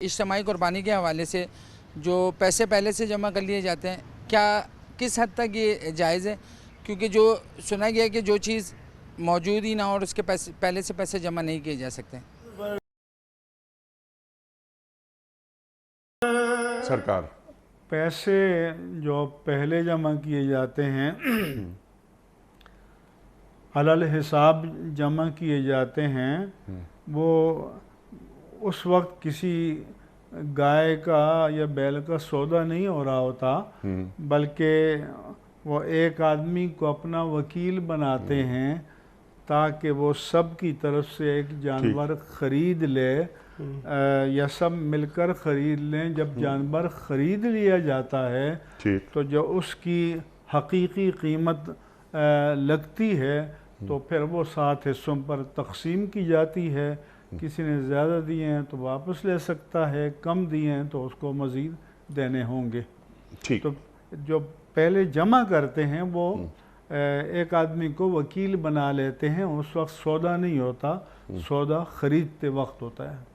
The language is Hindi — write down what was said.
इज्तिमाई कुर्बानी के हवाले से जो पैसे पहले से जमा कर लिए जाते हैं, क्या किस हद तक ये जायज़ है? क्योंकि जो सुना गया है कि जो चीज़ मौजूद ही ना हो और उसके पैसे पहले से पैसे जमा नहीं किए जा सकते। सरकार पैसे जो पहले जमा किए जाते हैं अलल हिसाब जमा किए जाते हैं, वो उस वक्त किसी गाय का या बैल का सौदा नहीं हो रहा होता, बल्कि वो एक आदमी को अपना वकील बनाते हैं ताकि वो सब की तरफ से एक जानवर ख़रीद ले या सब मिलकर ख़रीद लें। जब जानवर ख़रीद लिया जाता है तो जो उसकी हकीकी कीमत लगती है तो फिर वो 7 हिस्सों पर तकसीम की जाती है। किसी ने ज़्यादा दिए हैं तो वापस ले सकता है, कम दिए हैं तो उसको मज़ीद देने होंगे। तो जो पहले जमा करते हैं वो एक आदमी को वकील बना लेते हैं, उस वक्त सौदा नहीं होता, सौदा ख़रीदते वक्त होता है।